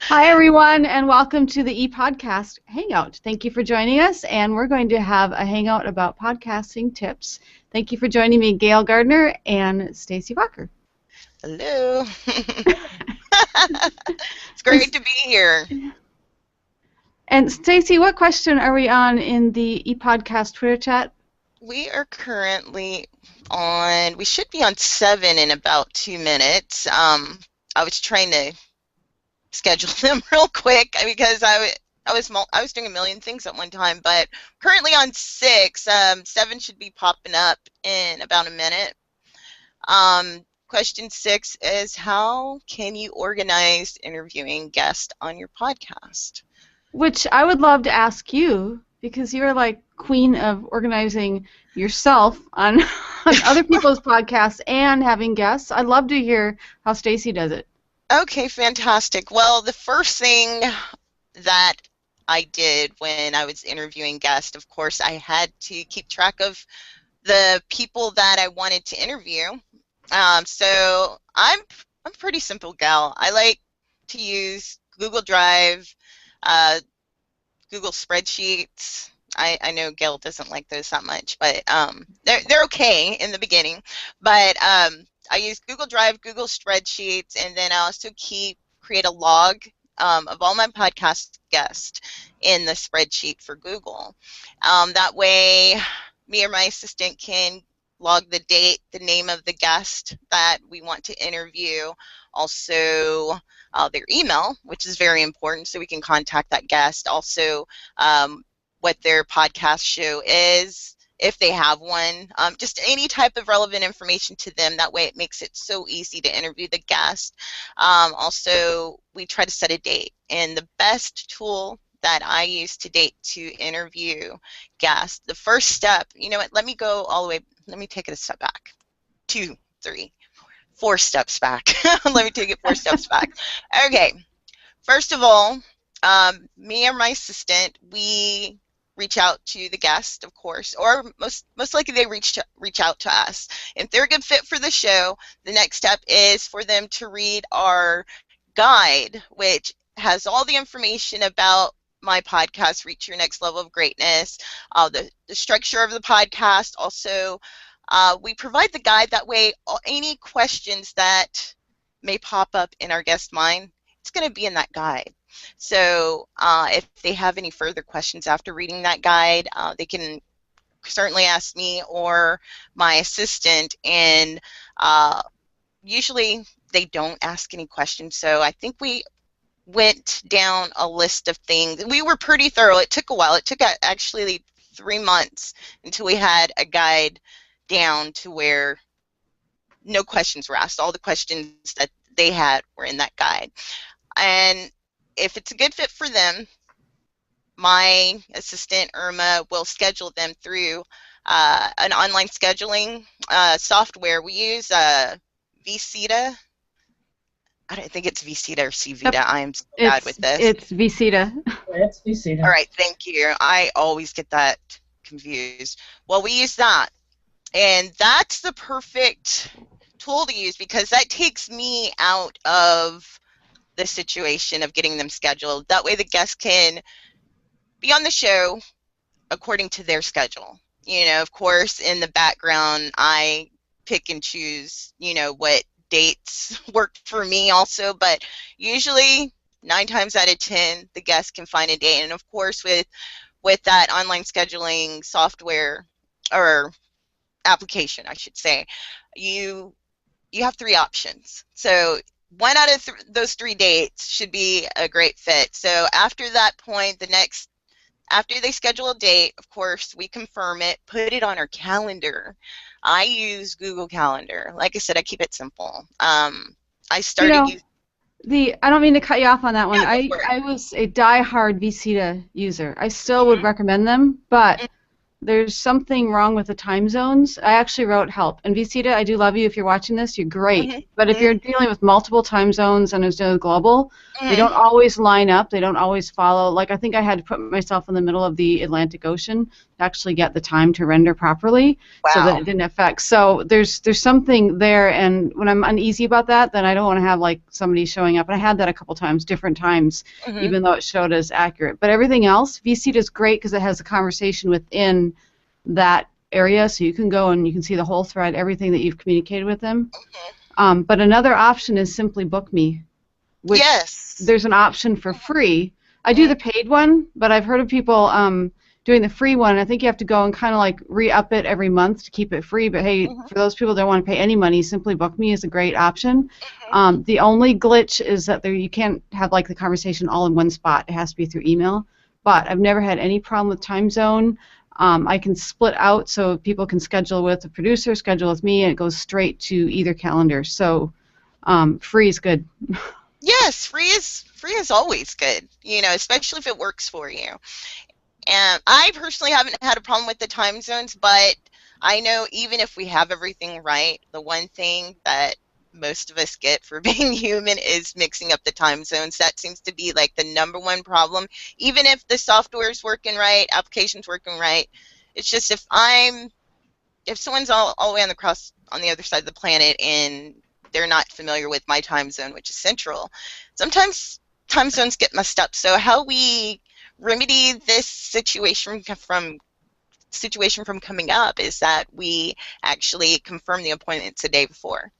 Hi, everyone, and welcome to the ePodcast Hangout. Thank you for joining us, and we're going to have a hangout about podcasting tips. Thank you for joining me, Gail Gardner and Stacy Walker. Hello. It's great to be here. And Stacy, what question are we on in the ePodcast Twitter chat? We are currently we should be on 7 in about 2 minutes. I was trying to schedule them real quick because I was doing a million things at one time, but currently on 6. 7 should be popping up in about a minute. Question 6 is, how can you organize interviewing guests on your podcast? Which I would love to ask you, because you're like queen of organizing yourself on other people's podcasts and having guests. I'd love to hear how Stacy does it. Okay, fantastic. Well, the first thing that I did when I was interviewing guests, of course, I had to keep track of the people that I wanted to interview. So I'm a pretty simple gal. I like to use Google Drive, Google Spreadsheets. I know Gail doesn't like those that much, but they're okay in the beginning. But I use Google Drive, Google Spreadsheets, and then I also create a log of all my podcast guests in the spreadsheet for Google. That way, me or my assistant can log the date, the name of the guest that we want to interview, also their email, which is very important, so we can contact that guest. Also, what their podcast show is, if they have one, just any type of relevant information to them. That way it makes it so easy to interview the guest. Also, we try to set a date, and the best tool that I use to date to interview guests, the first step, you know what, let me go all the way, let me take it a step back. 2, 3, 4 steps back. Let me take it 4 steps back. Okay, first of all, me or my assistant, we reach out to the guest, of course, or most likely they reach out to us. If they're a good fit for the show, the next step is for them to read our guide, which has all the information about my podcast, Reach Your Next Level of Greatness, the structure of the podcast. Also, we provide the guide. That way, any questions that may pop up in our guest mind, it's going to be in that guide. So if they have any further questions after reading that guide, they can certainly ask me or my assistant, and usually they don't ask any questions. So I think we went down a list of things. We were pretty thorough. It took a while. It took actually 3 months until we had a guide down to where no questions were asked. All the questions that they had were in that guide. And if it's a good fit for them, my assistant, Irma, will schedule them through an online scheduling software. We use VCita. I don't think it's VCita or CVita. Yep. I'm so bad with this. It's VCita. It's VCita. All right, thank you. I always get that confused. Well, we use that. And that's the perfect tool to use, because that takes me out of the situation of getting them scheduled. That way the guests can be on the show according to their schedule. You know, of course, in the background, I pick and choose, you know, what dates work for me also, but usually 9 times out of 10, the guests can find a date. And of course, with that online scheduling software, or application, I should say, you have 3 options. So 1 out of those 3 dates should be a great fit. So after that point, after they schedule a date, of course, we confirm it, put it on our calendar. I use Google Calendar. Like I said, I keep it simple. I started I don't mean to cut you off on that one. Yeah, I was a die-hard VCita user. I still would recommend them, but there's something wrong with the time zones. I actually wrote help. And Visita, I do love you. If you're watching this, you're great. Mm-hmm. But if you're dealing with multiple time zones and it's global, they Mm-hmm. don't always line up. They don't always follow. Like, I think I had to put myself in the middle of the Atlantic Ocean to actually get the time to render properly so that Wow. it didn't affect. So there's something there. And when I'm uneasy about that, then I don't want to have, like, somebody showing up. And I had that a couple times, different times, Mm-hmm. even though it showed as accurate. But everything else, Visita is great because it has a conversation within that area, so you can go and you can see the whole thread, everything that you've communicated with them. But another option is Simply Book Me, which Yes. there's an option for free. I do the paid one, but I've heard of people doing the free one. I think you have to go and kind of like re-up it every month to keep it free. But hey, Mm-hmm. for those people that don't want to pay any money, Simply Book Me is a great option. The only glitch is that you can't have like the conversation all in one spot. It has to be through email. But I've never had any problem with time zone. I can split out so people can schedule with the producer, schedule with me, and it goes straight to either calendar. So free is good. Yes, free is always good, especially if it works for you. And I personally haven't had a problem with the time zones, but I know even if we have everything right, the one thing that most of us get for being human is mixing up the time zones. That seems to be like the number one problem. Even if the software is working right, application's working right, it's just if someone's all the way on the other side of the planet and they're not familiar with my time zone, which is central, sometimes time zones get messed up. So how we remedy this situation from coming up is that we actually confirm the appointments a day before.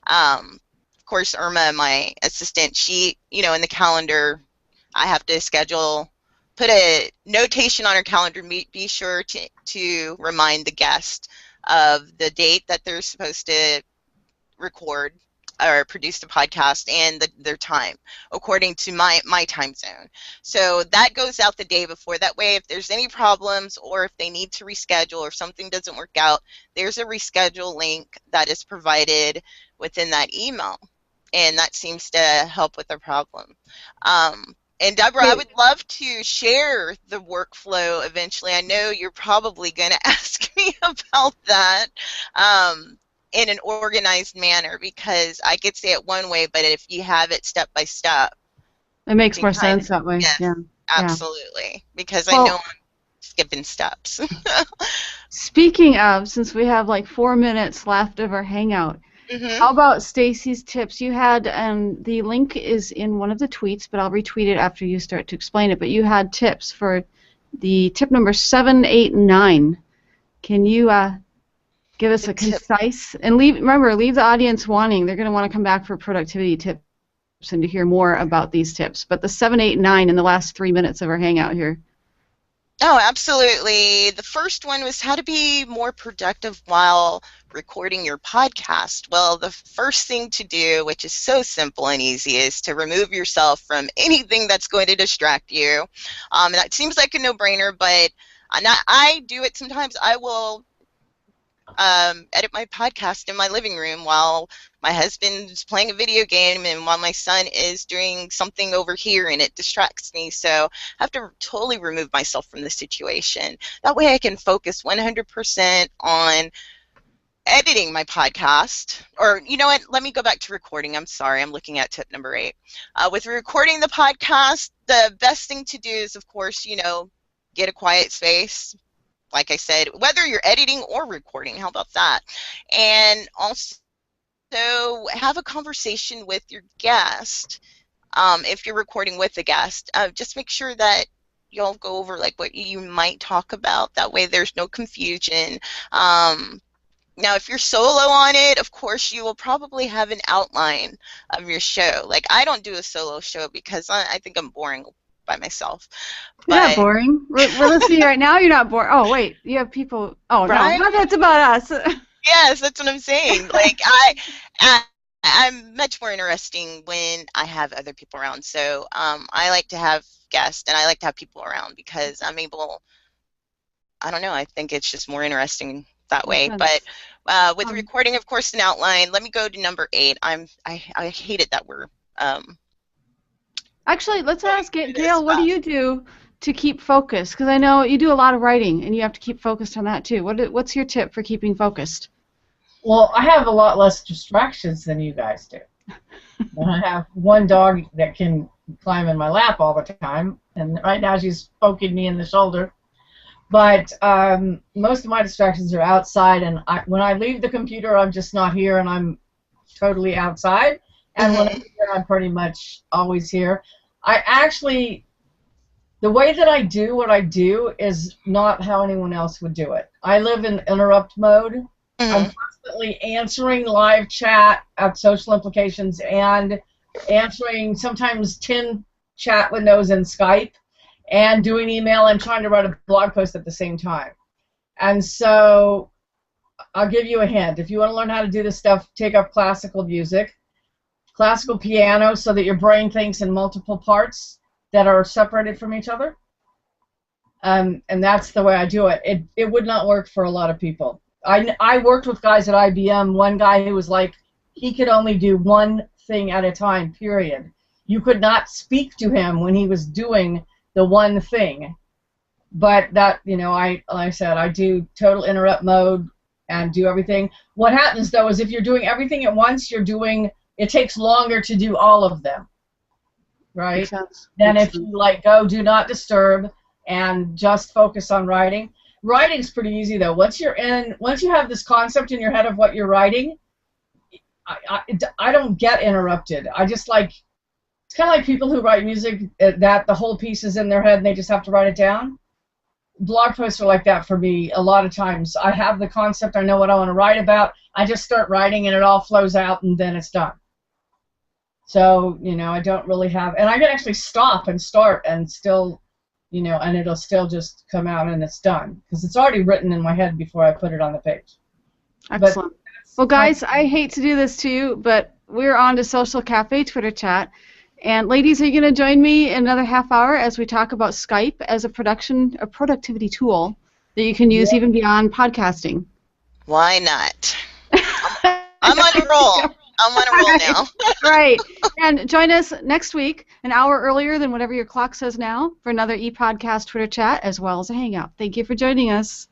Of course, Irma, my assistant, she, in the calendar, I have to put a notation on her calendar, be sure to remind the guest of the date that they're supposed to record or produce the podcast and their time according to my time zone. So that goes out the day before. That way, if there's any problems or if they need to reschedule or something doesn't work out, there's a reschedule link that is provided within that email. And that seems to help with the problem. And Deborah, I would love to share the workflow eventually. I know you're probably going to ask me about that. In an organized manner, because I could say it one way, but if you have it step by step, it makes more sense that way. Yes, yeah, absolutely. Because I know I'm skipping steps. Speaking of, since we have like 4 minutes left of our hangout, how about Stacy's tips? You had, the link is in one of the tweets, but I'll retweet it after you start to explain it. But you had tips for the tip number 7, 8, and 9. Can you give us a concise, and leave the audience wanting. They're going to want to come back for productivity tips and to hear more about these tips. But the 7, 8, and 9 in the last 3 minutes of our hangout here. Oh, absolutely. The first one was how to be more productive while recording your podcast. Well, the first thing to do, which is so simple and easy, is to remove yourself from anything that's going to distract you. That seems like a no-brainer, but I do it sometimes. I will edit my podcast in my living room while my husband's playing a video game and while my son is doing something over here, and it distracts me. So I have to totally remove myself from the situation. That way I can focus 100% on editing my podcast. Or, you know what, let me go back to recording. I'm sorry, I'm looking at tip number 8. With recording the podcast, the best thing to do is, of course, get a quiet space. Like I said, whether you're editing or recording, how about that? And also have a conversation with your guest. If you're recording with a guest, just make sure that you'll go over like what you might talk about. That way there's no confusion. Now, if you're solo on it, of course, you will probably have an outline of your show. Like, I don't do a solo show because I think I'm boring by myself. You're not boring. We're listening right now. You're not boring. Oh, wait. You have people. Oh, right? No. That's about us. Yes, that's what I'm saying. Like, I'm much more interesting when I have other people around. So I like to have guests and I like to have people around because I'm able, I don't know, I think it's just more interesting that way. But with recording, of course, an outline. Let me go to number 8. I hate it that we're... Actually, let's ask Gail, what do you do to keep focused? Because I know you do a lot of writing, and you have to keep focused on that too. What's your tip for keeping focused? Well, I have a lot less distractions than you guys do. I have one dog that can climb in my lap all the time, and right now she's poking me in the shoulder. But most of my distractions are outside, and when I leave the computer, I'm just not here, and I'm totally outside. And when I'm here, I'm pretty much always here. The way that I do what I do is not how anyone else would do it. I live in interrupt mode. I'm constantly answering live chat at Social Implications and answering sometimes 10 chat windows in Skype and doing email and trying to write a blog post at the same time. And so I'll give you a hint. If you want to learn how to do this stuff, take up classical music, classical piano, so that your brain thinks in multiple parts that are separated from each other. And that's the way I do it. It would not work for a lot of people. I worked with guys at IBM, one guy who was like, he could only do one thing at a time, period. You could not speak to him when he was doing the one thing. But that, like I said, I do total interrupt mode and do everything. What happens, though, is if you're doing everything at once, it takes longer to do all of them, right? Than if you, go do not disturb and just focus on writing. Writing's pretty easy, though. Once you have this concept in your head of what you're writing, I don't get interrupted. I just it's kind of like people who write music that the whole piece is in their head and they just have to write it down. Blog posts are like that for me a lot of times. I have the concept, I know what I want to write about, I just start writing and it all flows out and then it's done. So, I don't really have, and I can actually stop and start and still, and it'll still just come out and it's done. Because it's already written in my head before I put it on the page. Excellent. Well, guys, I hate to do this to you, but we're on to Social Cafe Twitter chat. And ladies, are you going to join me in another half hour as we talk about Skype as a productivity tool that you can use even beyond podcasting? Why not? I'm on a roll. I'm on a roll now. Right. And join us next week, an hour earlier than whatever your clock says now, for another ePodcast Twitter chat as well as a Hangout. Thank you for joining us.